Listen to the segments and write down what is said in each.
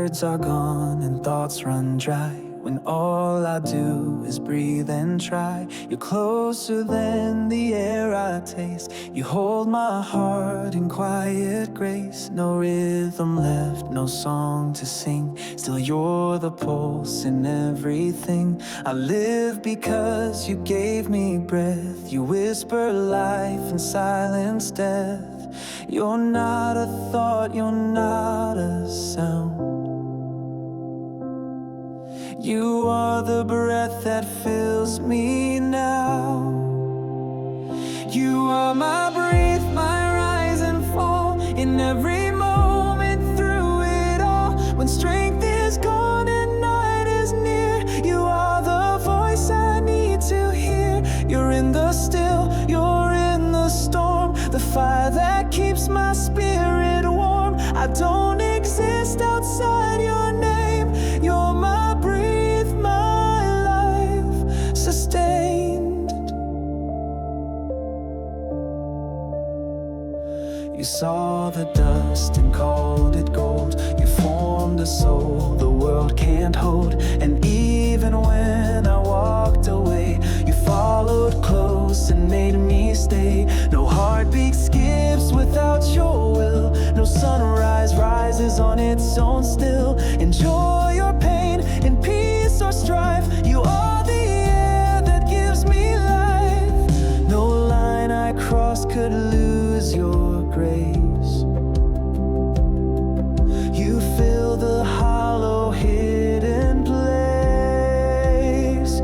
words are gone and thoughts run dry, when all I do is breathe and try. You're closer than the air I taste. You hold my heart in quiet grace. No rhythm left, no song to sing. Still you're the pulse in everything. I live because you gave me breath. You whisper life and silence death. You're not a thought, you're not a sound. You are the breath that fills me now. You are my breath, my rise and fall, in every moment through it all. When strength is gone and night is near, you are the voice I need to hear. You're in the still, you're in the storm, the fire that keeps my spirit warm. I don't exist outside your name. You're my breath, my life sustained. You saw the dust and called it gold. You formed a soul the world can't hold. And even when I walked away, you followed close and made me stay. No heartbeat skips without your will. No sunrise rises on its own still. Enjoy your pain in peace or strife. You are the air that gives me life. No line I cross could lose your grace. You fill the hollow hidden place.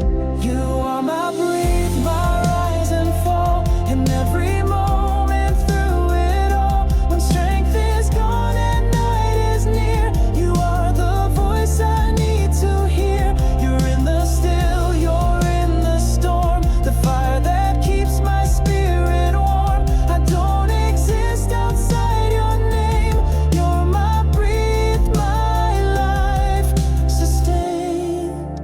You are my breath, my rise and fall, in every moment through it all. When strength is gone and night is near, you are the voice I need to hear. You're in the still, you're in the storm, the fire that keeps my spirit warm. I don't exist outside your name. You're my breath, my life sustained.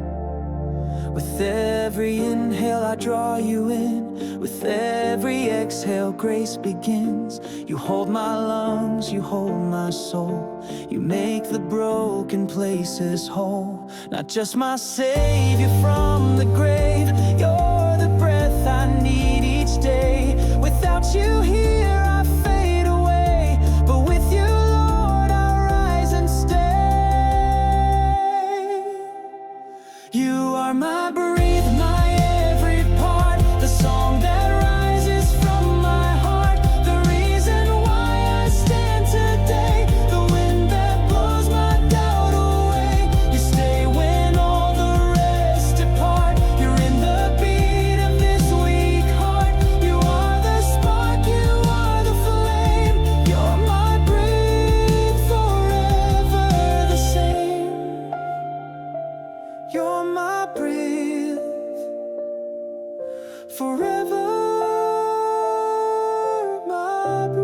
With every inhale I draw you in. With every exhale grace begins. You hold my lungs, you hold my soul. You make the broken places whole. Not just my savior from the grave. You're the breath I need each day. Without you here I fade away, but with you Lord I rise and stay. You are my breath, my every part, the song that rises from my heart, the reason why I stand today, the wind that blows my doubt away. You stay when all the rest depart. You're in the beat of this weak heart. You are the spark, you are the flame. You're my breath, forever the same. You're my breath, forever my breath.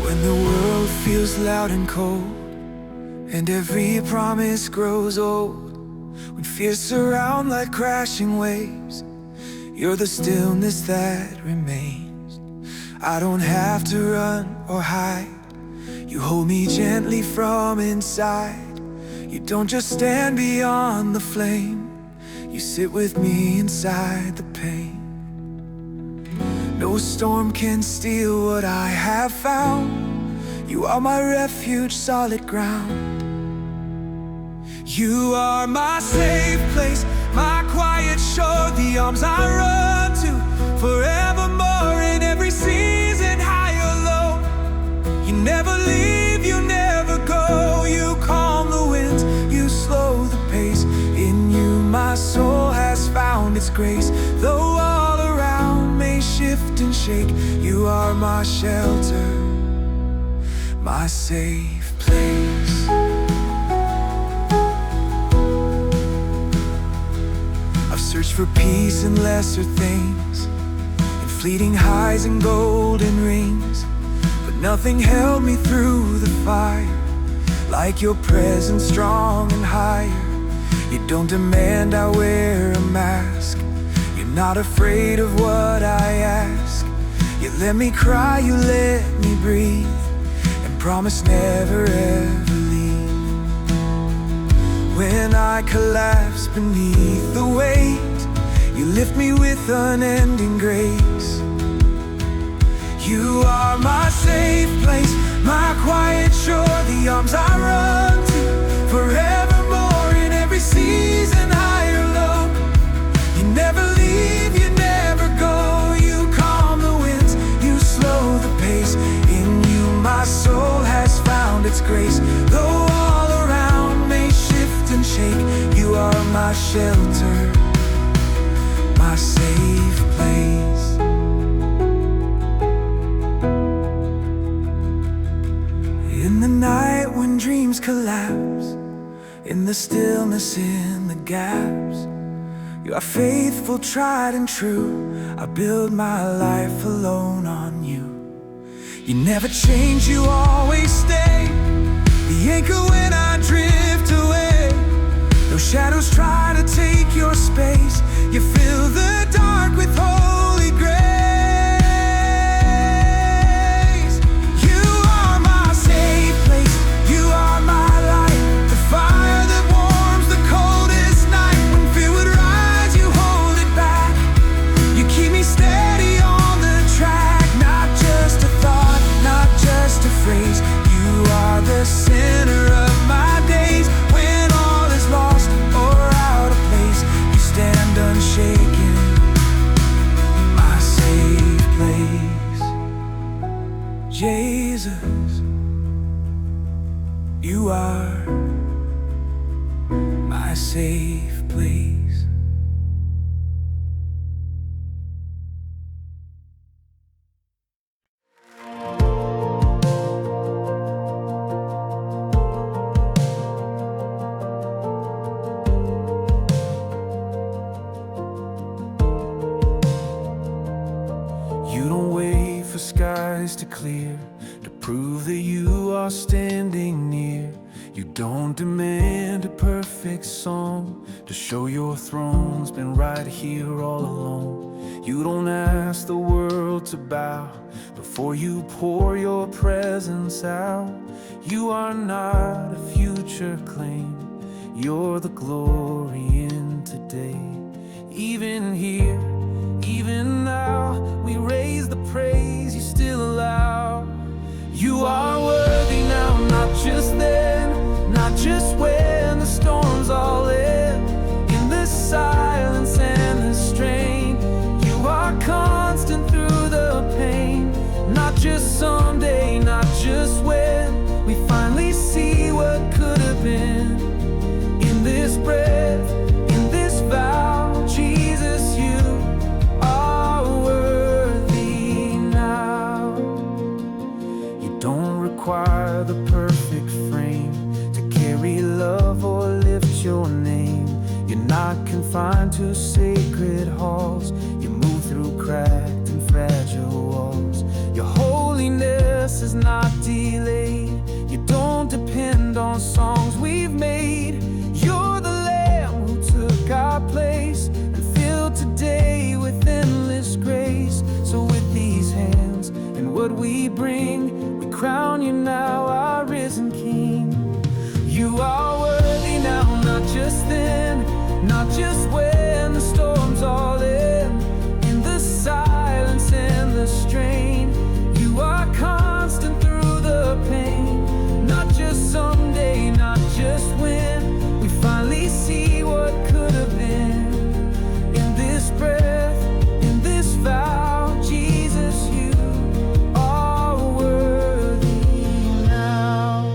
When the world feels loud and cold, and every promise grows old, when fears surround like crashing waves, you're the stillness that remains. I don't have to run or hide. You hold me gently from inside. You don't just stand beyond the flame. You sit with me inside the pain. No storm can steal what I have found. You are my refuge, solid ground. You are my safe place, my quiet shore, the arms I run to forevermore. In every season, high or low, you never leave, you never go. You calm the winds, you slow the pace. In you my soul has found its grace. Though all around may shift and shake, you are my shelter, my safe place. I've searched for peace in lesser things, in Fleeting highs and golden rings, but nothing held me through the fire. Like your presence strong and higher. You don't demand I wear a mask. You're not afraid of what I ask. You let me cry, you let me breathe, and promise never ever leave. When I collapse beneath the weight, you lift me with unending grace. You are my safe place, my quiet shore, the arms I run to forevermore. In every season, high or low, you never leave, you never go. You calm the winds, you slow the pace. In you my soul has found its grace. Though all around may shift and shake, you are my shelter, my safe place. In the night when dreams collapse, in the stillness, in the gaps, you are faithful, tried and true. I build my life alone on you. You never change, you always stay, the anchor when I drift away. Though shadows try to take your space, you fill the dark with holy grace. You are my safe place, you are my light, the fire that warms the coldest night. When fear would rise, you hold it back. You keep me steady on the track. Not just a thought, not just a phrase. You are the center of my days. When all is lost or out of place, you stand unshaken, my safe place. Jesus, you are my safe place. You don't wait for skies to clear to prove that you are standing near. You don't demand a perfect song to show your throne's been right here all along. You don't ask the world to bow before you pour your presence out. You are not a future claim, you're the glory in today. Even here, even now, we raise the praise you still allow. You are worthy now, not just then, not just when the storms all end. In the silence and the strain, you are constant through the pain. Not just someday, not just when we finally see what could have been. In this breath, in this vow, Jesus, you are worthy now. You don't require the perfect frame to carry love or lift your name. You're not confined to sacred halls. You move through cracked and fragile walls. Your holiness is not delayed. You don't depend on songs we've made. You're the Lamb who took our place and filled today with endless grace. So with these hands and what we bring, we crown you now, our risen King. You are worthy now, not just then, not just when the storms all end. In the silence and the strain, you are constant through the pain. Not just someday, not just when we finally see what could have been. In this breath, in this vow, Jesus, you are worthy now.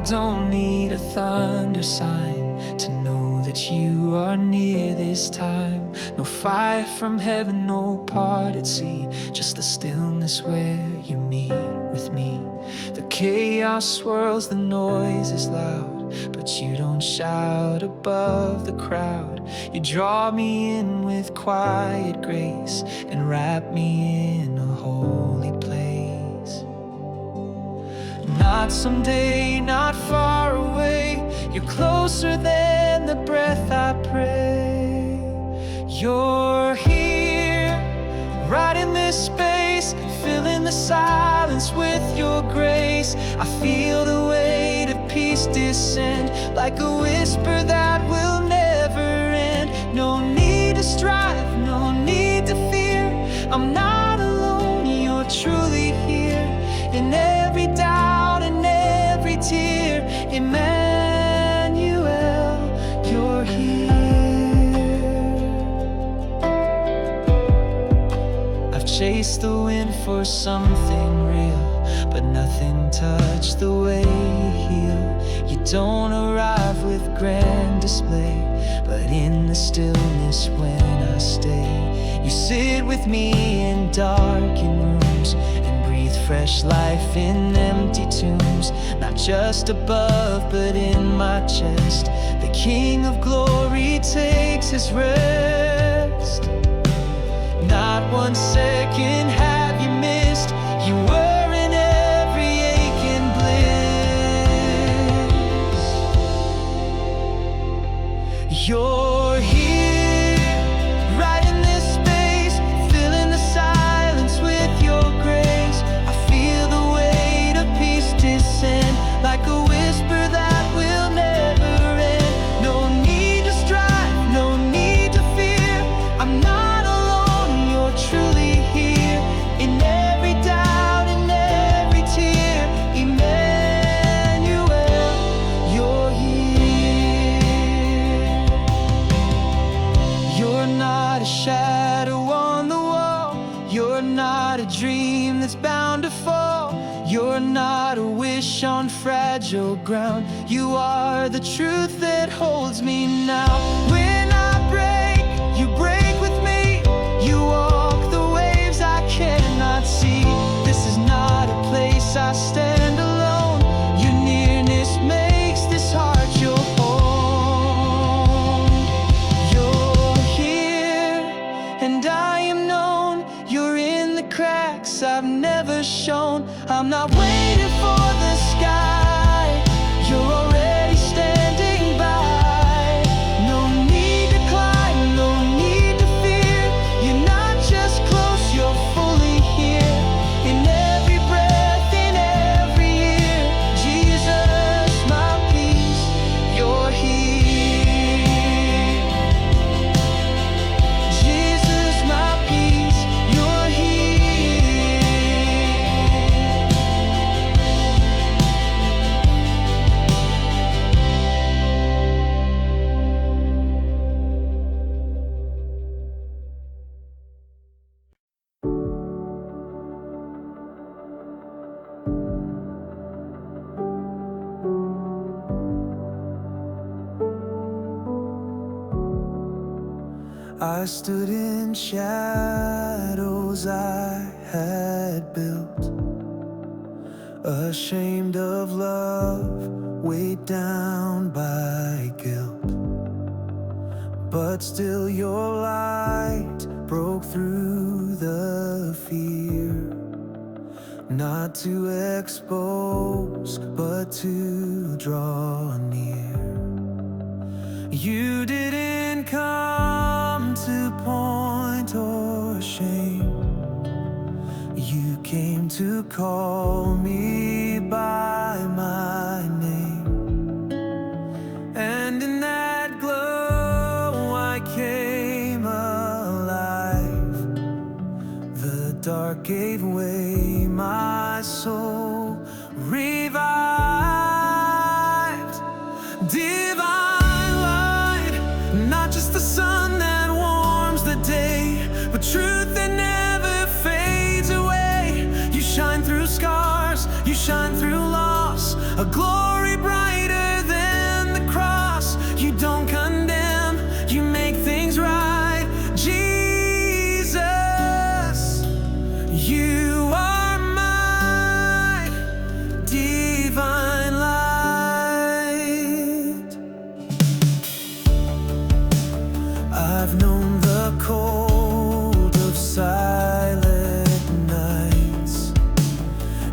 don't need a thunder sign to know that you are near this time. No fire from heaven, no parted sea, just the stillness where you meet with me. The chaos swirls, the noise is loud, but you don't shout above the crowd. You draw me in with quiet grace and wrap me in a holy place. Not someday, not far away, you're closer than the breath I pray. You're here, right in this space, filling the silence with your grace. I feel the weight of peace descend, like a whisper that will never end. No need to strive, no need to fear, I'm not alone, you're truly here. In every doubt and every tear, Emmanuel, you're here. I've chased the wind for something real, but nothing touched the way you heal. You don't arrive with grand display, but in the stillness when I stay, you sit with me in darkened rooms and breathe fresh life in empty tombs. Not just above, but in my chest, the King of glory takes his rest. Not 1 second have you missed, you were in every ache and bliss. You're here, right in this space, filling the silence with your grace. I feel the weight of peace descend, like a whisper that will never end. No need to strive, no need to fear, I'm not alone, you're truly here. In every doubt and every tear, Emmanuel, you're here. You're not a shadow on the wall, you're not a dream that's bound to fall. You're not a wish on fragile ground, you are the truth that holds me now. When I break, you break with me, you walk the waves I cannot see. This is not a place I stand alone, your nearness makes this heart your home. You're here, and I am known, you're in the cracks I've never shown. I'm not waiting for the sky, you're already standing by. No need to climb, no need to fear, you're not just close, you're fully here. In every breath, in every year, Jesus, my peace, you're here. Jesus, my peace, you're here. I stood in shadows I had built, ashamed of love, weighed down by guilt. But still your light broke through the fear, not to expose, but to draw near. You didn't come to point or shame, you came to call me by my name. And in that glow I came alive, the dark gave way, my soul revived. Divine light, not just the sun that warms the day, but truth that never fades away. You shine through scars, you shine through loss, a glory bright I've known the cold of silent nights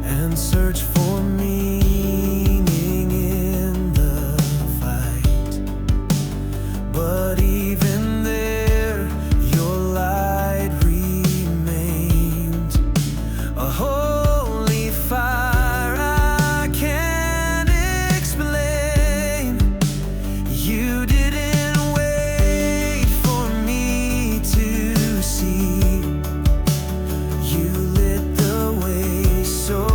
and searched for meaning in the fight. But even there, your light remained a holy fire I can't explain. You didn't wait for me to see. You lit the way so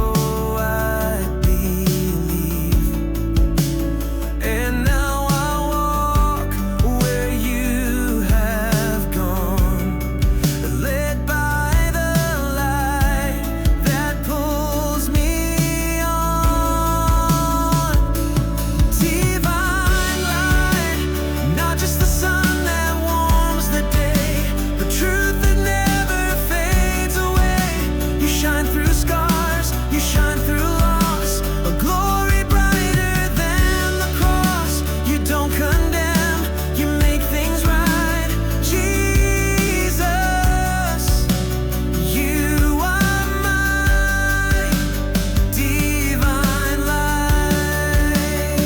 I'd believe. And now I walk where you have gone, led by the light that pulls me on. Divine light, not just the sun that warms the day, but truth that never fades away. You shine through scars, you shine through loss, a glory brighter than the cross. You don't condemn, you make things right. Jesus, you are my divine light.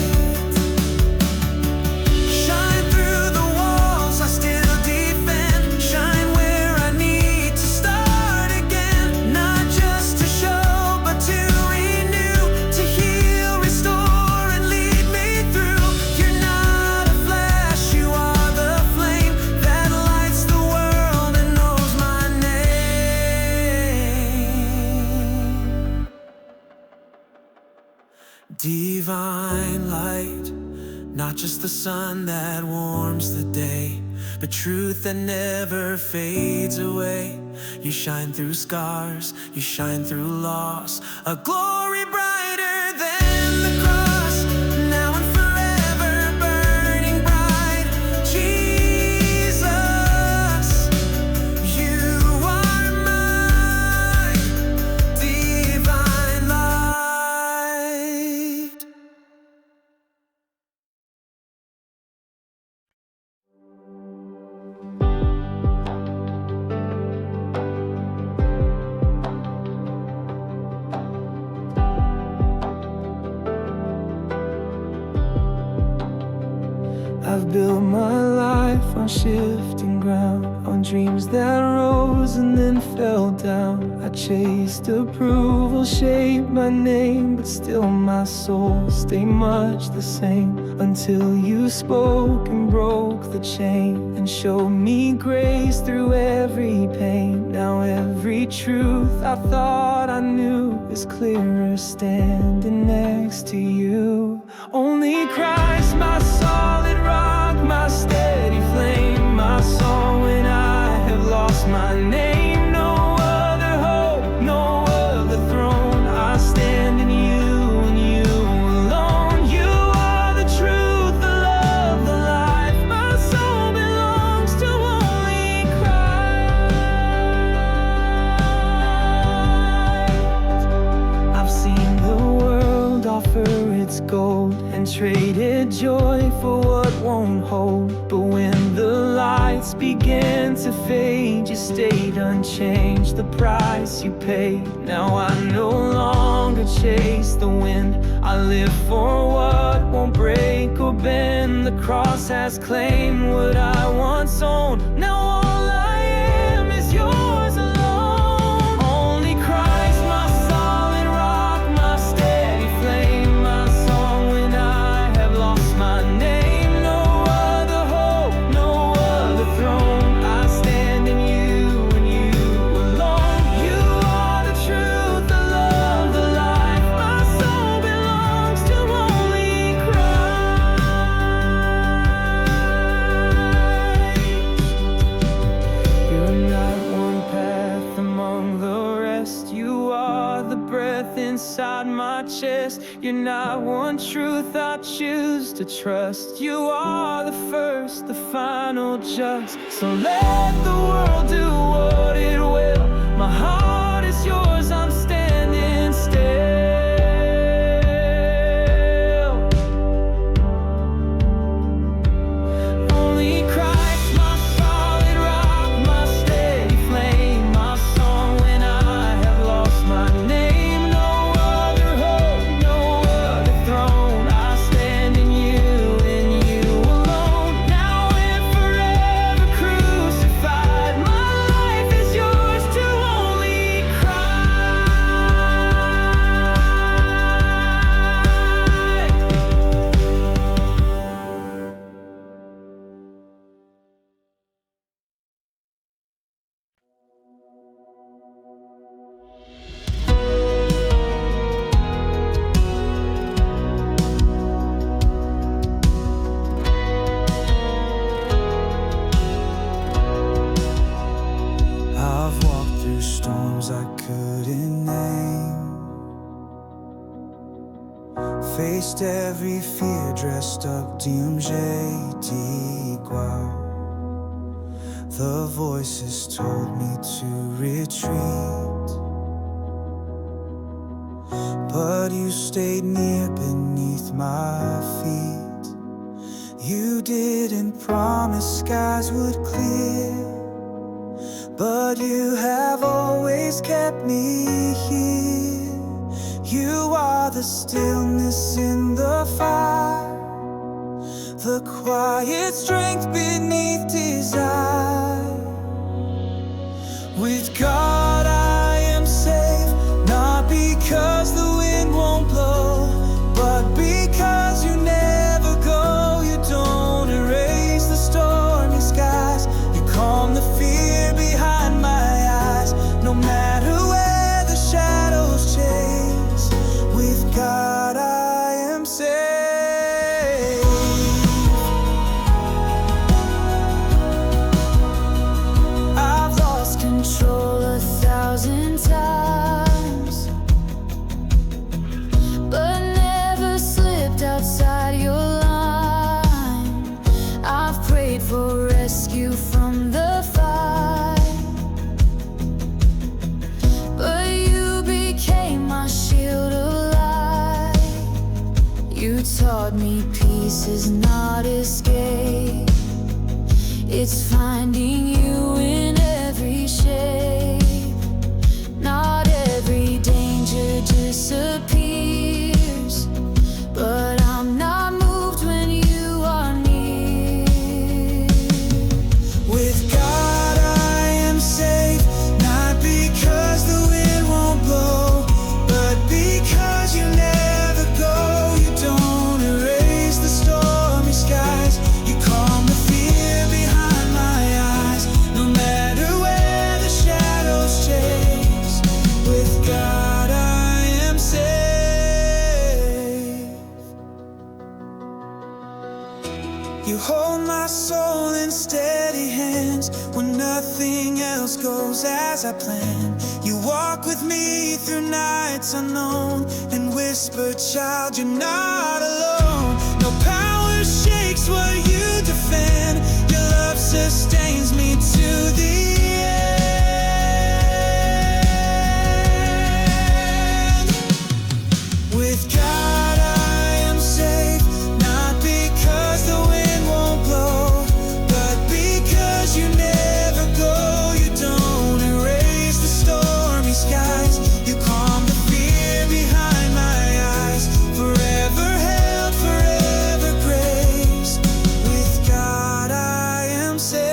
Shine through the walls I still defend. Shine where I need to start again. Not just to show, but to renew, to heal, restore, and lead me through. You're not a flash, you are the flame that lights the world and knows my name. Divine light, not just the sun that warms the day, but truth that never fades away. You shine through scars, you shine through loss, a glory brighter than the cross, now and forever burning bright. Jesus, you are my divine light. I've built my life on shifting ground, on dreams that rose and then fell down. I chased approval, shaped my name, but still my soul stayed much the same, until you spoke and broke the chain and showed me grace through every pain. Now every truth I thought I knew is clearer standing next to you. Only Christ, my solid rock, my steady flame, my song when I have lost my name. No other hope, no other throne. I stand in you and you alone. You are the truth, the love, the life. My soul belongs to only Christ. I've seen the world offer its gold and traded joy for what won't hold. But when the lights began to fade, you stayed unchanged, the price you paid. Now I no longer chase the wind, I live for what won't break or bend. The cross has claimed what I once owned. Now all I am is yours alone. Only Christ, my solid rock, my steady flame, my song when I have lost my name. No other hope, no other throne. I stand in you and you alone. You are the truth, the love, the life. My soul belongs to only Christ. You're not one path among the rest. You are the breath inside my chest. You're not one truth I choose to trust. You are the first, the final just. So let the world do what it will. My heart is yours, I'm standing still. Only Christ, my song. faced every fear dressed up d'un jeudi quoi. The voices told me to retreat, but you stayed near beneath my feet. You didn't promise skies would clear, but you have always kept me here. You are the stillness in the fire, the quiet strength beneath desire. With God I am safe, not because the wind won't blow, but because you never go. You don't erase the stormy skies, you calm the fear behind my eyes. No matter where the shadows chase, with God I am safe. Control 1,000 times, but never slipped outside your line. I've prayed for rescue from the fight, but you became my shield of light. You taught me peace is not escape, it's finding you in every shape. Not every danger disappears, but I'm not moved when you are near. With God I am safe, not because the wind won't blow, but because you never go. You don't erase the stormy skies, you calm the fear behind my eyes. No matter where the shadows chase, with God I am safe. You hold my soul in steady hands when nothing else goes as I plan. You walk with me through nights unknown and whisper, child, you're not alone. No power shakes what you defend, your love sustains me to the end. With God I am safe, not because the wind won't blow, but because you never go. You don't erase the stormy skies, you calm the fear behind my eyes. Forever held, forever graced, with God I am safe.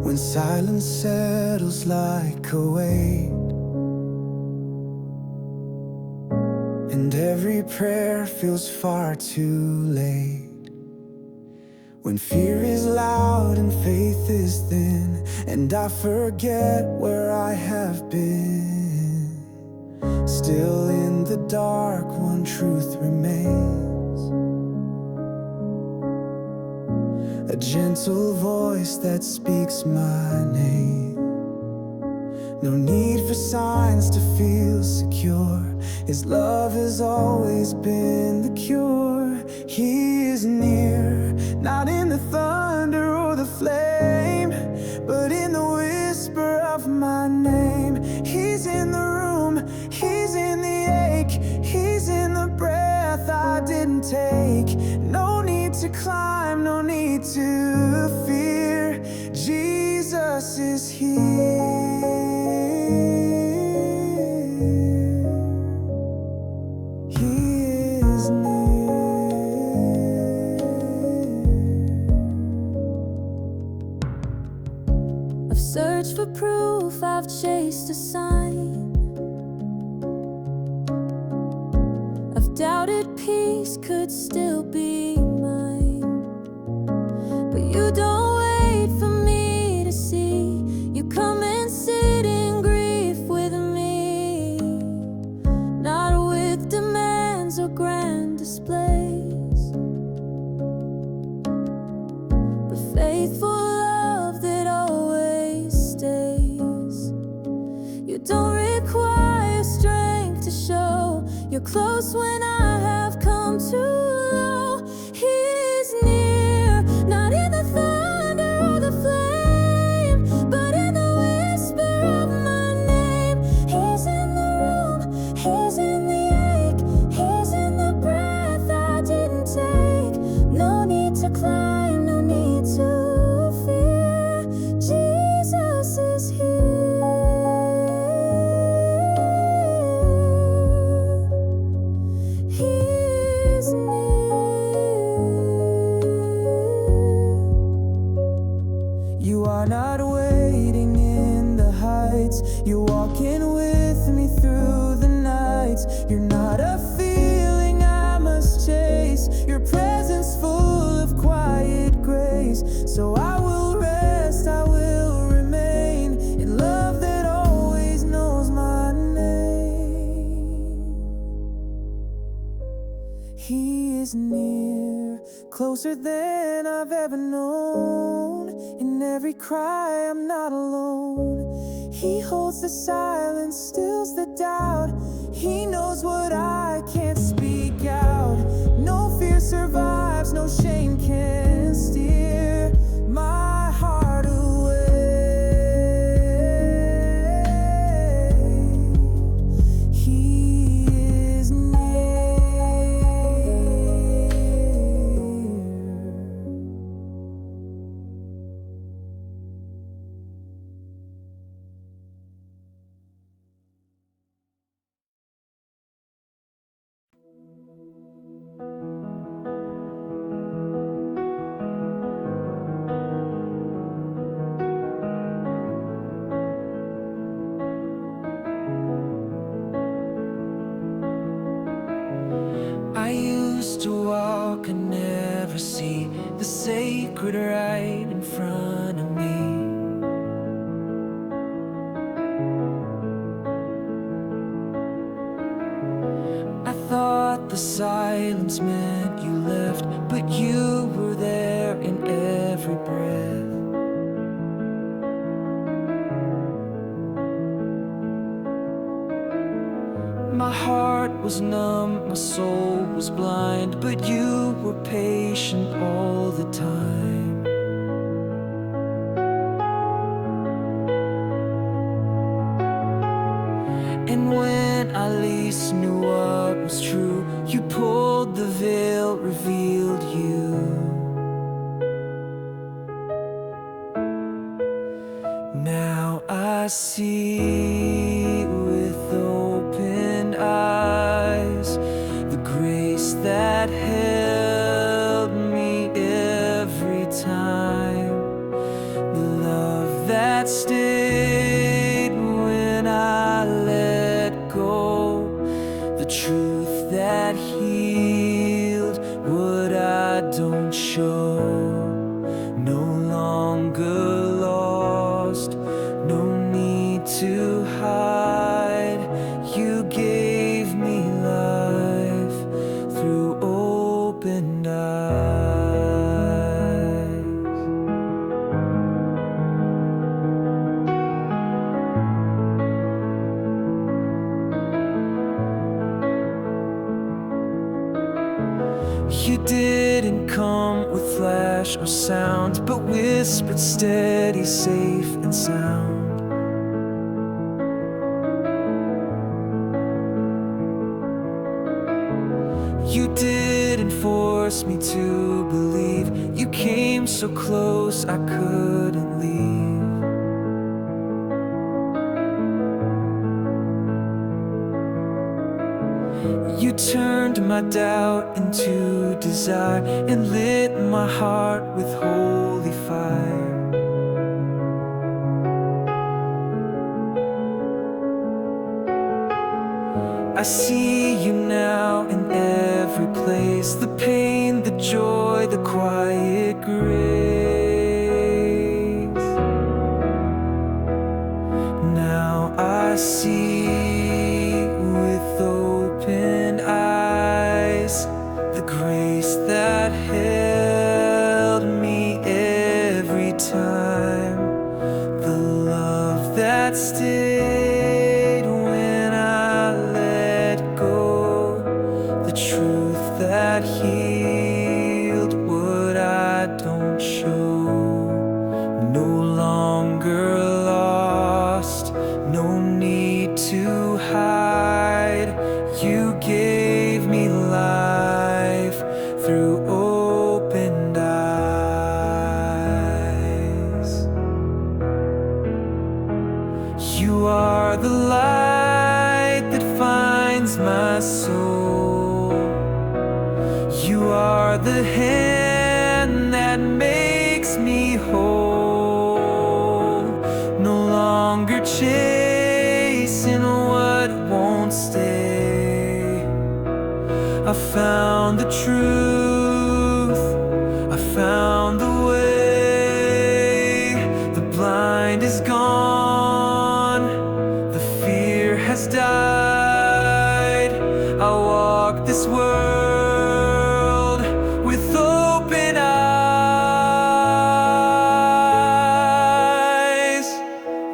When silence settles like a weight, and every prayer feels far too late. When fear is loud and faith is thin, and I forget where I have been, still in the dark one truth remains, a gentle voice that speaks my name. No need for signs to feel secure, His love has always been the cure. He is near, not in the thunder or the flame, but in the whisper of my name. He's in the room, He's in the ache, He's in the breath I didn't take. No need to climb, no need to fear, Jesus is here. Search for proof proof I've chased a sign. I've doubted peace could still be mine. But you don't wait for me to see. You come and sit in grief with me. Not with demands or grand displays, but faithful love that always stays. You don't require strength to show you're close when I have come too low. He's near, not in the thunder or the flame, but in the whisper of my name. He's in the room, he's in the ache, he's in the breath I didn't take. No need to climb, no need to fear. Jesus is here. He's near. You are not waiting in the heights. You're walking with me through the nights. You're not a feeling I must chase. Your presence full of quiet grace. So I will rest, I will remain in love that always knows my name. He is near, closer than I've ever known. In every cry I'm not alone. He holds the silence, stills the doubt. He knows what I can't speak out. No fear survives, no shame can steer my heart away. He is near. I used to walk and never see the sacred right in front of me. I thought the silence meant you left, but you were there in every breath. My heart was numb, my soul was blind, but you were patient all the time. And when I least knew what was true, you pulled the veil, revealed you. Now I see with open eyes the grace that held me every time, the love that stayed when I let go, the truth that healed what I don't show. No longer lost, no need to hide. You gave me life through opened eyes. You didn't come with flash or sound, but whispered steady, safe and sound. You didn't force me to believe. You came so close I couldn't leave. You turned my doubt into desire and lit my heart with holy fire. I see you now in every place, the pain, the joy, the quiet grace. Now I see with open eyes the grace that held me every time, the love that stayed when I let go, the truth that healed what I don't show. No longer lost, no need to hide. You gave me life through opened eyes. You are the light that finds my soul. You are the hand that makes me whole. No longer chasing what won't stay. I found the truth, I found the way. The blind is gone, the fear has died. I walk this world with open eyes.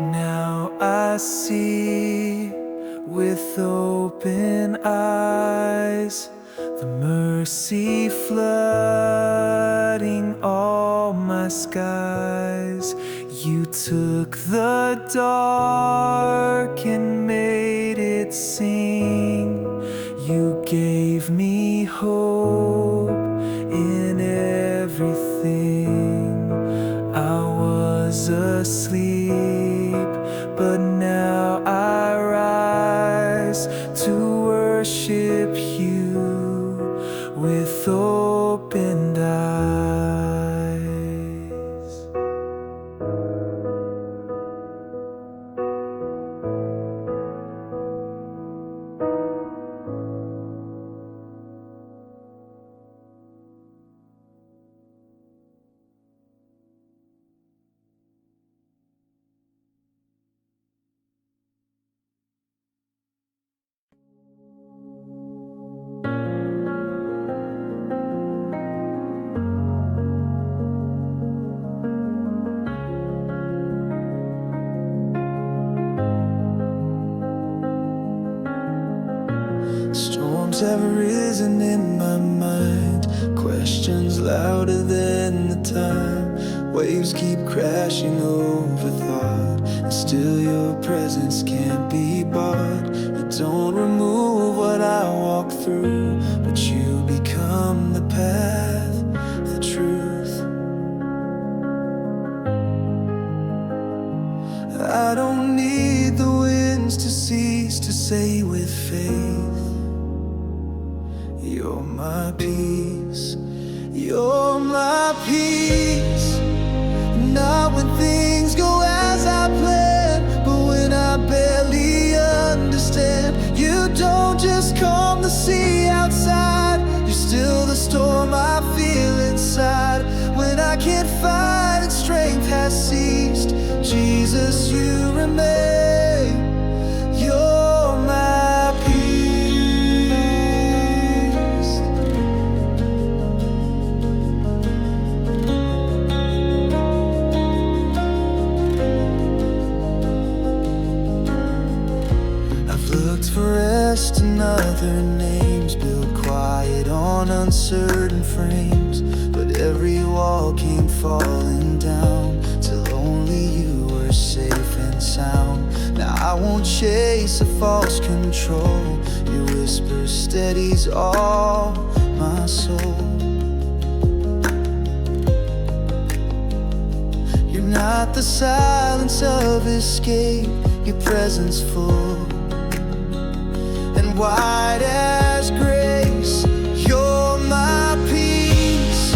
Now I see with open eyes, the mercy flooding all my skies. You took the dark and made it sing. You gave me hope in everything. I was asleep, but now I rise to worship you with opened eyes. Storms have risen in my mind, questions louder than the time. Waves keep crashing over thought, and still your presence can't be bought. You don't remove what I walk through, but you become the path, the truth. I don't need the winds to cease to say with faith, you're my peace, you're my peace. Not when things go as I plan, but when I barely understand. You don't just calm the sea outside, you're still the storm I feel inside. When I can't fight and strength has ceased, Jesus, you remain. You're my peace. I've looked for rest in other names, built quiet on uncertain frames, but every wall came falling down till only you were safe and sound. Now I won't chase a false control, your whisper steadies all my soul. You're not the silence of escape, your presence full and wide as grace. You're my peace.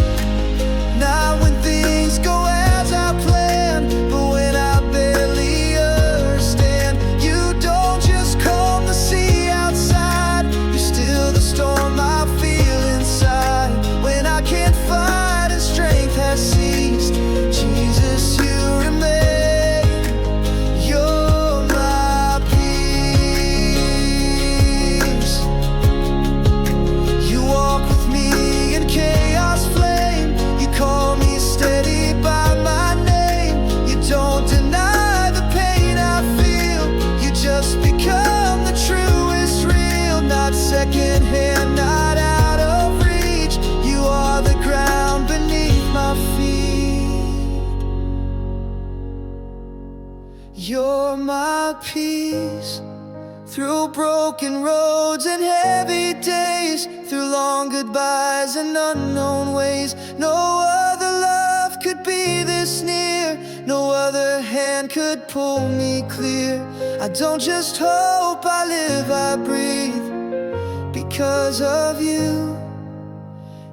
Not when things go as I plan, but when I barely understand. You don't just calm the sea outside, my peace. Through broken roads and heavy days, through long goodbyes and unknown ways, no other love could be this near. No other hand could pull me clear. I don't just hope, I live, I breathe because of you.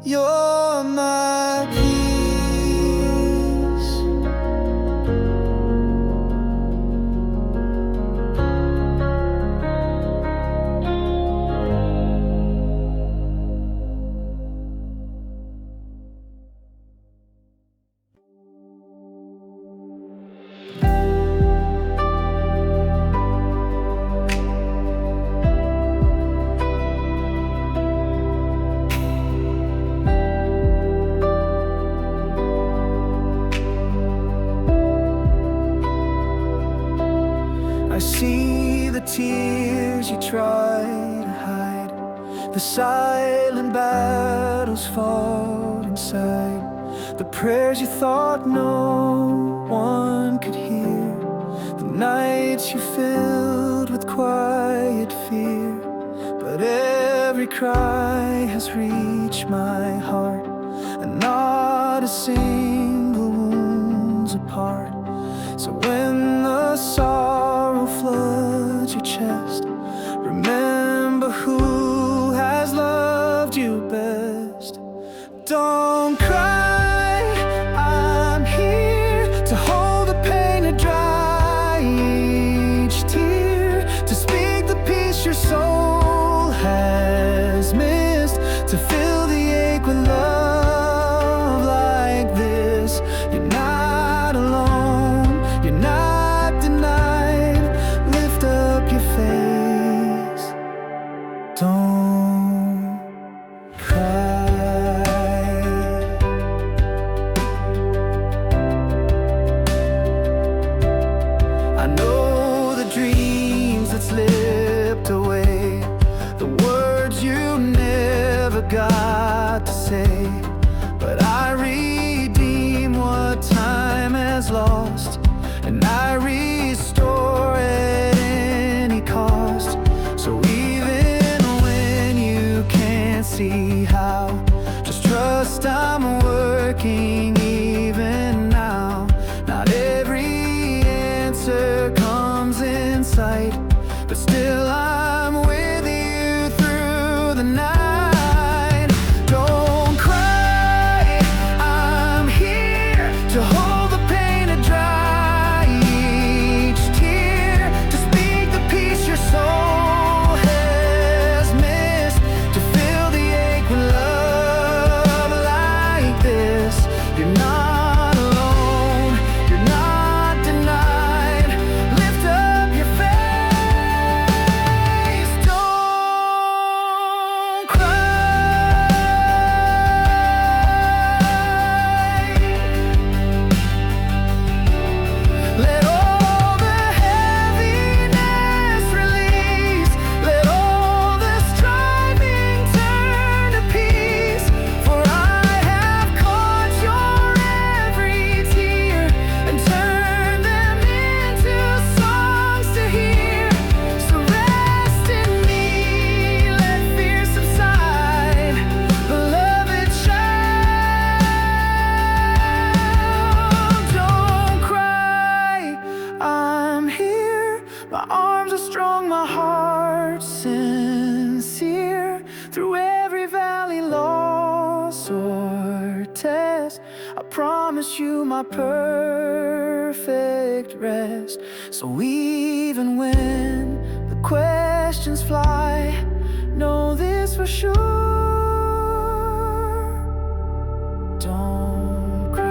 You're my peace. I see the tears you try to hide, the silent battles fought inside, the prayers you thought no one could hear, the nights you filled with quiet fear. But every cry has reached my heart, and not a single wound's apart. So when the sorrow floods your chest, remember who has loved you best. Don't cry, I'm here to hold the pain and dry each tear, to speak the peace your soul has missed, to fill the ache with love like this. You're not alone, you're not denied. Lift up your face, don't cry. I know the dreams that slipped away, the words you never got to say, but I redeem what time has lost, and I restore at any cost. So even when you can't see how, just trust I'm working even now. Not every answer comes in sight, but still I'm with you through the night. Don't cry, I'm here to hold the pain and dry each tear, to speak the peace your soul has missed, to fill the ache with love like this. You're not alone, you're not denied. Lift up your face, don't cry. Let all the heaviness release, let all the striving turn to peace. For I have caught your every tear and turned them into songs to hear. So rest in me, let fear subside, beloved child. Don't cry, I'm here. My arms are strong, my heart sincere. Through every valley, loss or test, I promise you my perfect rest. So even when the questions fly, know this for sure, don't cry.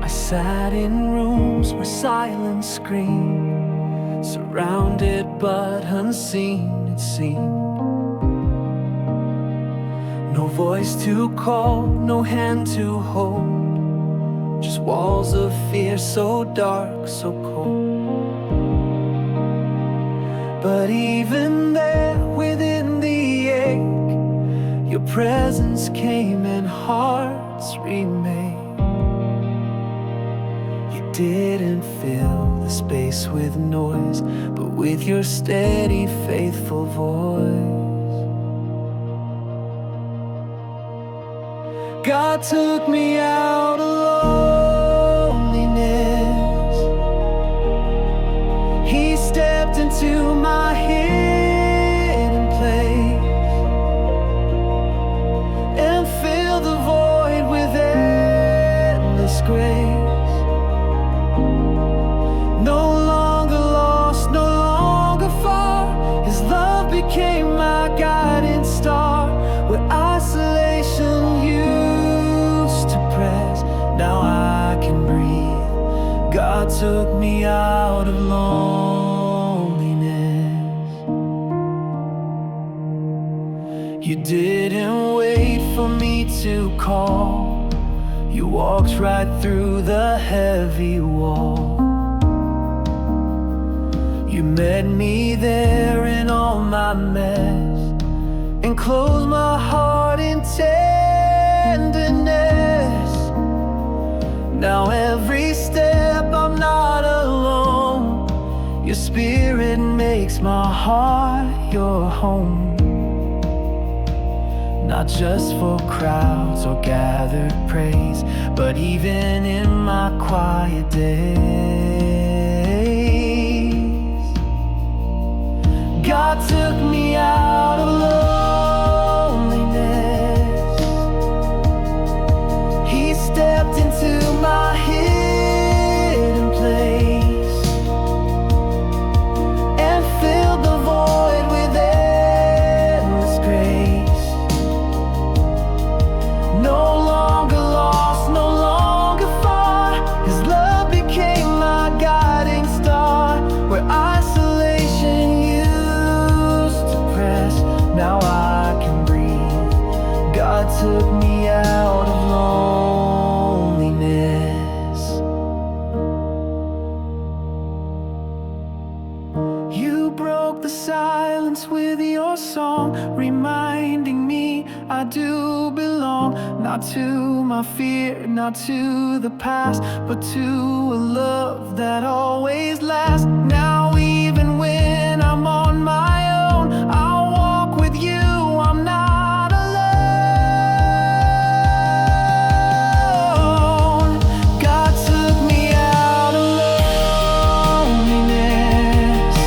I sat in rooms where silence screamed, surrounded but unseen, it seemed. No voice to call, no hand to hold, just walls of fear so dark, so cold. But even there, within the ache, your presence came and hearts remade. You didn't fill the space with noise, but with your steady, faithful voice. God took me out of loneliness. He stepped into my hidden place and filled the void with endless grace. No longer lost, no longer far, His love became my guiding star. Where isolation used to press, now I can breathe. God took me out of loneliness. You didn't wait for me to call, you walked right through the heavy wall. You met me there in all my mess and closed my heart in tenderness. Now every step I'm not alone, your spirit makes my heart your home. Not just for crowds or gathered praise, but even in my quiet days. God took me out of loneliness. He stepped into my hidden place and filled the void with endless grace. No longer lost, no longer far, His love became my guiding star. Where isolation used to press, now I can breathe. God took me out of loneliness. You broke the silence with your song, reminding me I do belong. Not to my fear, not to the past, but to a love that always lasts. Now even when I'm on my own, I'll walk with you, I'm not alone. God took me out of loneliness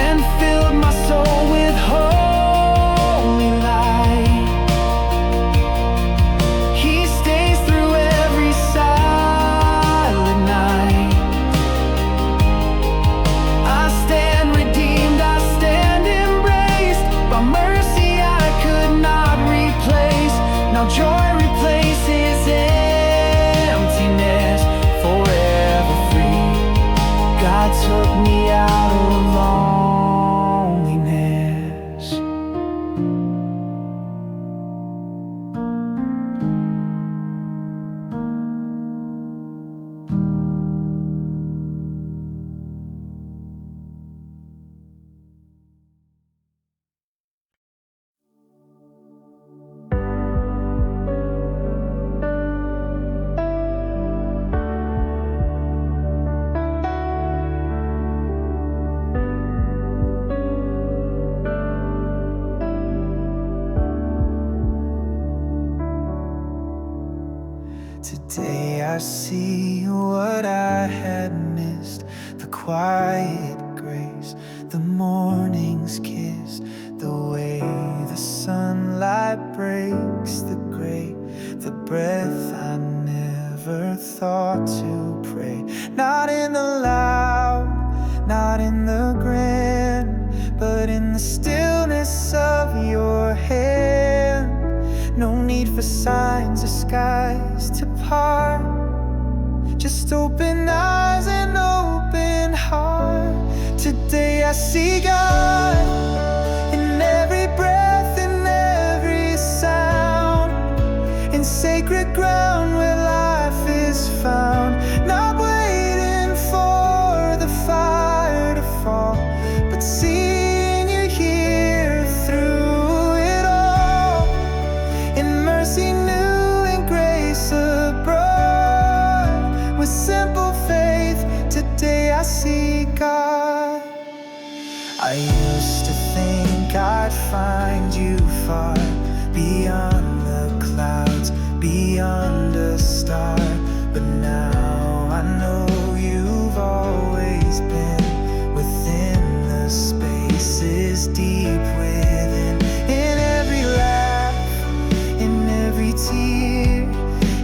and filled my soul with holy light. He stays through every silent night. I stand redeemed, I stand embraced by mercy I could not replace. Now joy replaces emptiness, forever free. God took me out of loneliness. Today I see what I had missed, the quiet grace, the morning's kiss, the way the sunlight breaks the gray, the breath I never thought to pray. Not in the loud, not in the grand, but in the stillness of your hand. No need for signs or skies to part, just open eyes and open open heart. Today I see God in every breath, in every sound, in sacred ground where life is found. Not waiting for the fire to fall, but seeing you here through it all. In mercy new and grace abroad, with simple faith, today I see God. I used to think I'd find you far beyond the clouds, beyond a star, but now I know you've always been within the spaces deep within. In every laugh, in every tear,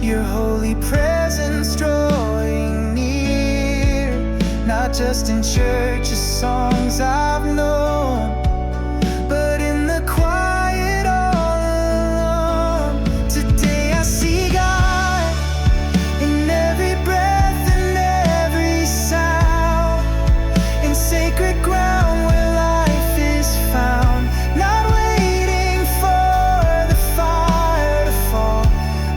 your holy presence drawing near. Not just in churches, songs I've known, but in the quiet all alone. Today I see God in every breath, in every sound, in sacred ground where life is found. Not waiting for the fire to fall,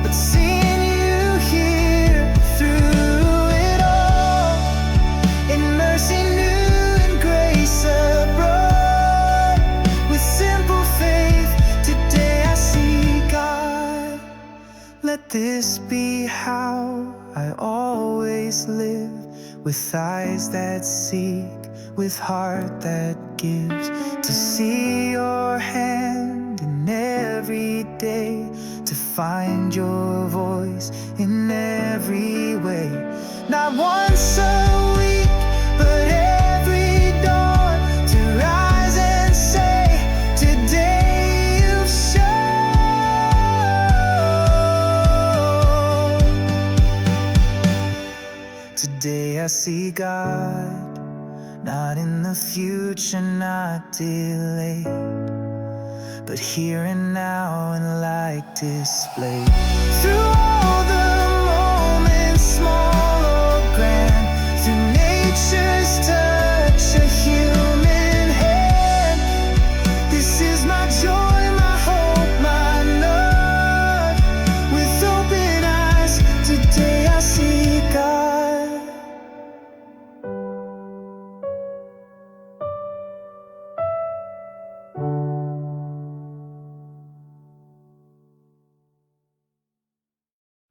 but seeing you here through it all. In mercy new and grace abroad, with simple faith, today I see God. Let this be how I always live, with eyes that seek, with heart that gives, to see your hand in every day, to find your voice in every way. Not once a week, but every dawn, to rise and say, today you've shown. Today I see God, not in the future, not delayed, but here and now in light displayed.